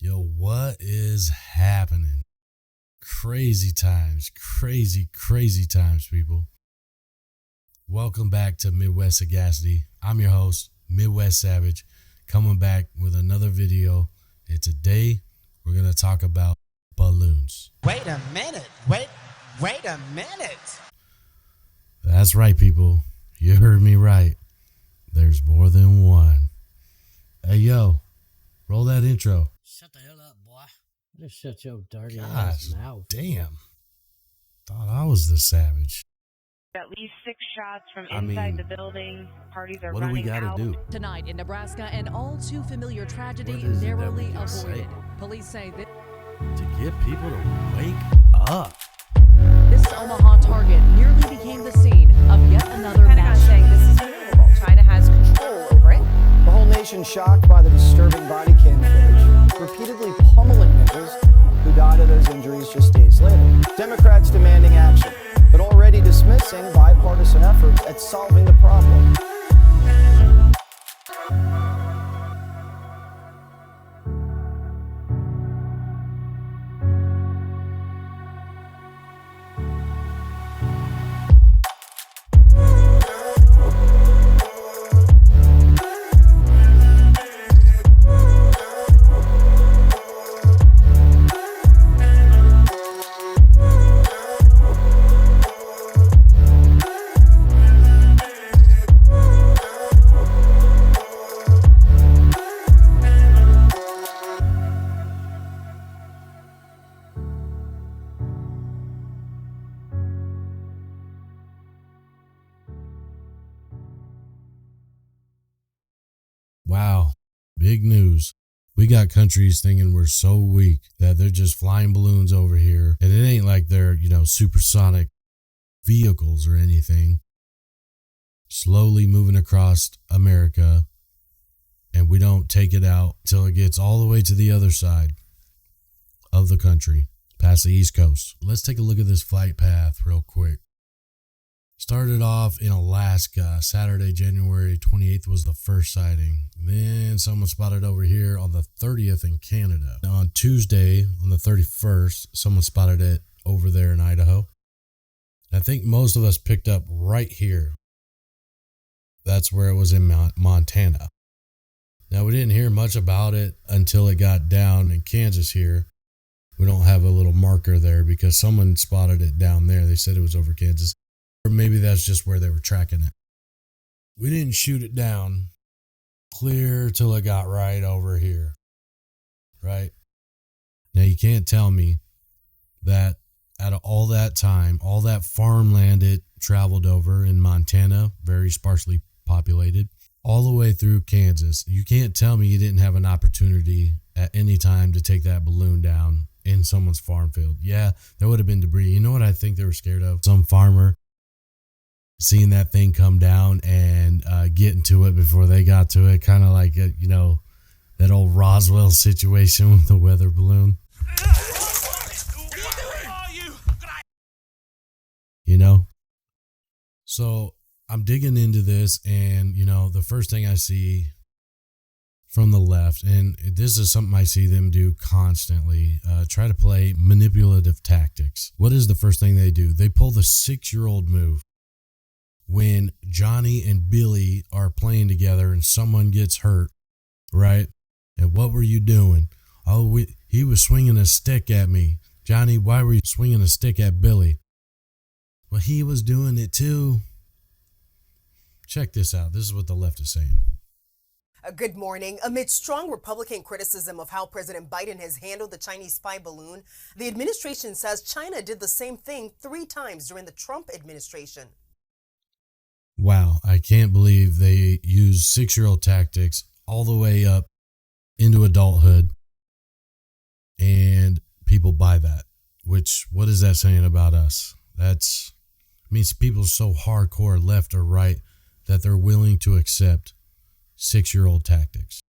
Yo, what is happening? Crazy times, crazy times, people. Welcome back to Midwest Sagacity. I'm your host, Midwest Savage, coming back with another video. And today we're going to talk about balloons. Wait a minute. Wait a minute. That's right, people. You heard me right. There's more than one. Hey, yo, roll that intro. Shut the hell up, boy. Just shut your dirty Gosh, ass mouth. damn. Thought I was the savage. At least 6 shots from inside the building. Parties are what do we running got out. to do? Tonight in Nebraska, an all too familiar tragedy What is it that narrowly we can say? avoided. Police say that To get people to wake up. this Omaha target nearly became the scene of yet another Pentagon mass saying this is unbelievable. China has control over it. The whole nation shocked by the disturbing body cam footage, repeatedly pummeling Nichols, who died of those injuries just days later. Democrats demanding action, but already dismissing bipartisan efforts at solving the problem. Wow, big news. We got countries thinking we're so weak that they're just flying balloons over here. And it ain't like they're, supersonic vehicles or anything. Slowly moving across America. And we don't take it out till it gets all the way to the other side of the country, past the East Coast. Let's take a look at this flight path real quick. Started off in Alaska. Saturday, January 28th was the first sighting. Then someone spotted over here on the 30th in Canada. Now on Tuesday, on the 31st, someone spotted it over there in Idaho. I think most of us picked up right here. That's where it was in Montana. Now we didn't hear much about it until it got down in Kansas here. We don't have a little marker there because someone spotted it down there. They said it was over Kansas. Or maybe that's just where they were tracking it. We didn't shoot it down clear till it got right over here. Right? Now you can't tell me that out of all that time, all that farmland it traveled over in Montana, very sparsely populated, all the way through Kansas, you can't tell me you didn't have an opportunity at any time to take that balloon down in someone's farm field. Yeah, there would have been debris. You know what I think they were scared of? Some farmer seeing that thing come down and getting to it before they got to it, kind of like that old Roswell situation with the weather balloon. So I'm digging into this, and the first thing I see from the left, and this is something I see them do constantly, try to play manipulative tactics. What is the first thing they do? They pull the 6-year-old move. When Johnny and Billy are playing together and someone gets hurt, right? And what were you doing? Oh, he was swinging a stick at me. Johnny, why were you swinging a stick at Billy? Well, he was doing it too. Check this out. This is what the left is saying. Good morning. Amid strong Republican criticism of how President Biden has handled the Chinese spy balloon, the administration says China did the same thing 3 times during the Trump administration. Wow, I can't believe they use 6-year-old tactics all the way up into adulthood, and people buy that. What is that saying about us? Means people are so hardcore left or right that they're willing to accept 6-year-old tactics.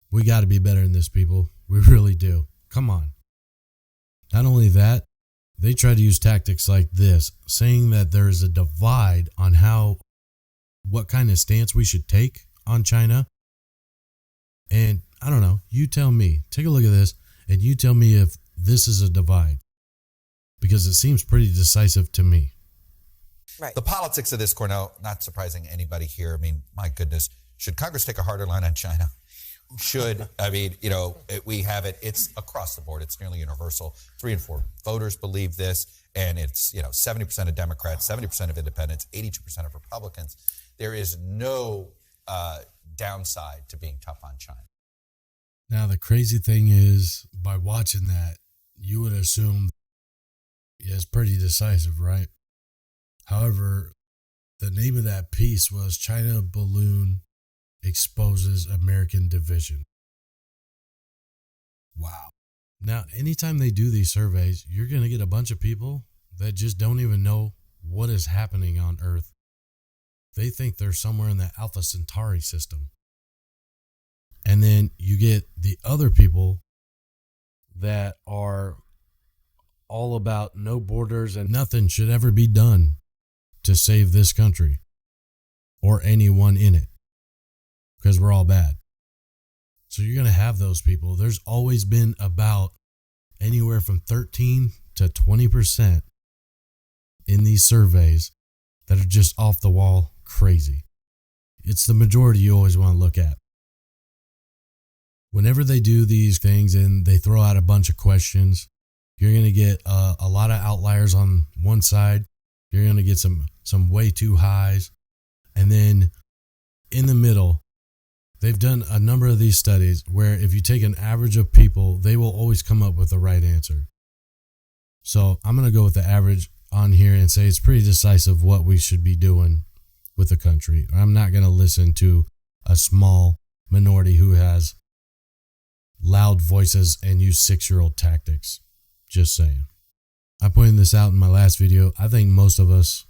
We got to be better than this, people. We really do. Come on. Not only that, they try to use tactics like this, saying that there is a divide on what kind of stance we should take on China. And I don't know, you tell me, take a look at this and you tell me if this is a divide, because it seems pretty decisive to me. Right. The politics of this, Cornell, not surprising anybody here. I mean, my goodness, should Congress take a harder line on China? I mean, we have it. It's across the board. It's nearly universal. 3 in 4 voters believe this, and it's 70% of Democrats, 70% of independents, 82% of Republicans. There is no downside to being tough on China. Now, the crazy thing is, by watching that, you would assume it's pretty decisive, right? However, the name of that piece was China Balloon Exposes American Division. Wow. Now, anytime they do these surveys, you're going to get a bunch of people that just don't even know what is happening on Earth. They think they're somewhere in the Alpha Centauri system. And then you get the other people that are all about no borders and nothing should ever be done to save this country or anyone in it, because we're all bad. So you're going to have those people. There's always been about anywhere from 13 to 20% in these surveys that are just off the wall crazy. It's the majority you always want to look at. Whenever they do these things and they throw out a bunch of questions, you're going to get a lot of outliers on one side. You're going to get some way too highs. And then in the middle, they've done a number of these studies where if you take an average of people, they will always come up with the right answer. So I'm going to go with the average on here and say it's pretty decisive what we should be doing with the country. I'm not going to listen to a small minority who has loud voices and use 6-year-old tactics. Just saying. I pointed this out in my last video. I think most of us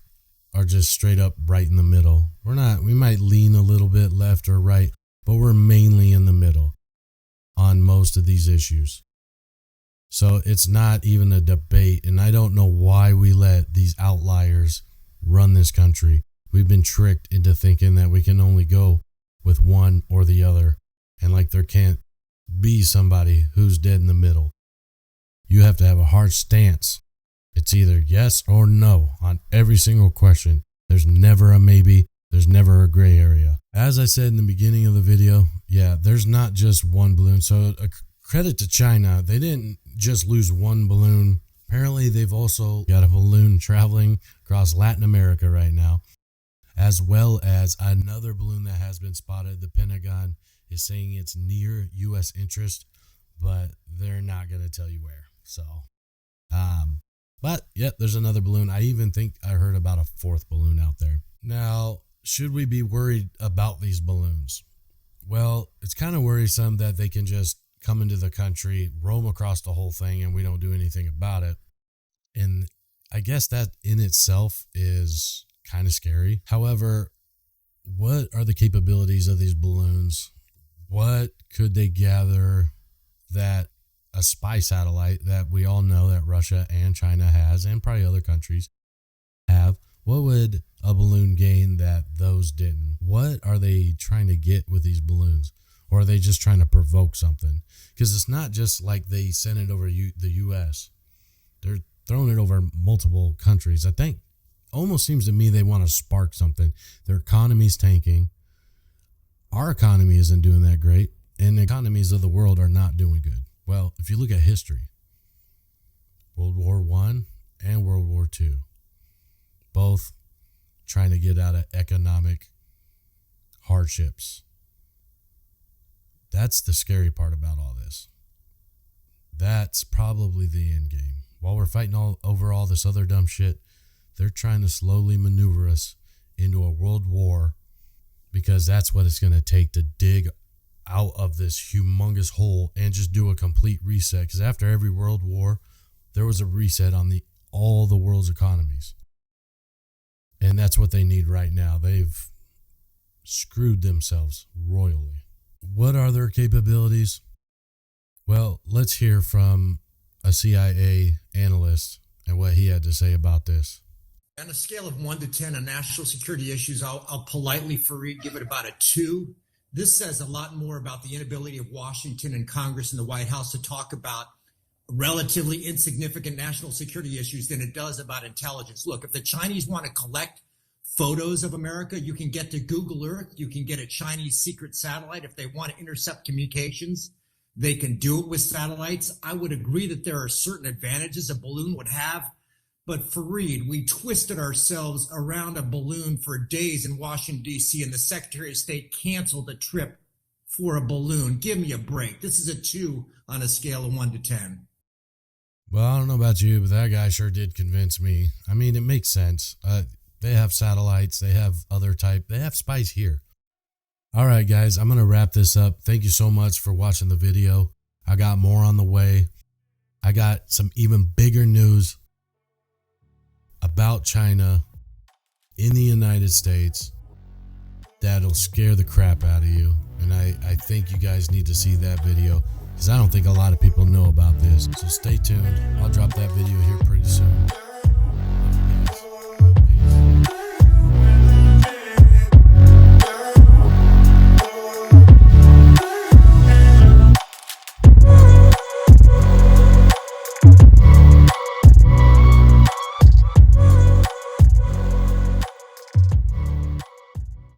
are just straight up right in the middle. We might lean a little bit left or right, but we're mainly in the middle on most of these issues. So it's not even a debate, and I don't know why we let these outliers run this country. We've been tricked into thinking that we can only go with one or the other, and like there can't be somebody who's dead in the middle. You have to have a hard stance. It's either yes or no on every single question. There's never a maybe. There's never a gray area. As I said in the beginning of the video, there's not just one balloon. So a credit to China, they didn't just lose one balloon. Apparently, they've also got a balloon traveling across Latin America right now, as well as another balloon that has been spotted. The Pentagon is saying it's near U.S. interest, but they're not going to tell you where. So, but there's another balloon. I even think I heard about a 4th balloon out there. Now, should we be worried about these balloons? Well, it's kind of worrisome that they can just come into the country, roam across the whole thing, and we don't do anything about it. And I guess that in itself is kind of scary. However, what are the capabilities of these balloons? What could they gather that a spy satellite that we all know that Russia and China has, and probably other countries have, what would a balloon gain that those didn't? What are they trying to get with these balloons? Or are they just trying to provoke something? Because it's not just like they sent it over the U.S. They're throwing it over multiple countries. I think almost seems to me they want to spark something. Their economy's tanking. Our economy isn't doing that great, and the economies of the world are not doing good. Well, if you look at history, World War I and World War II, both trying to get out of economic hardships. That's the scary part about all this. That's probably the end game. While we're fighting over all this other dumb shit, they're trying to slowly maneuver us into a world war, because that's what it's going to take to dig out of this humongous hole and just do a complete reset. Because after every world war, there was a reset on all the world's economies. And that's what they need right now. They've screwed themselves royally. What are their capabilities? Well, let's hear from a CIA analyst and what he had to say about this. On a scale of 1 to 10 on national security issues, I'll politely, Fareed, give it about a 2. This says a lot more about the inability of Washington and Congress and the White House to talk about relatively insignificant national security issues than it does about intelligence. Look, if the Chinese want to collect photos of America, you can get to Google Earth. You can get a Chinese secret satellite. If they want to intercept communications, they can do it with satellites. I would agree that there are certain advantages a balloon would have. But Fareed, we twisted ourselves around a balloon for days in Washington, D.C., and the Secretary of State canceled the trip for a balloon. Give me a break. This is a 2 on a scale of 1 to 10. Well, I don't know about you, but that guy sure did convince me. I mean, it makes sense. They have satellites. They have they have spies here. All right, guys, I'm going to wrap this up. Thank you so much for watching the video. I got more on the way. I got some even bigger news about China in the United States that'll scare the crap out of you. And I think you guys need to see that video because I don't think a lot of people know about this. So stay tuned. I'll drop that video here pretty soon.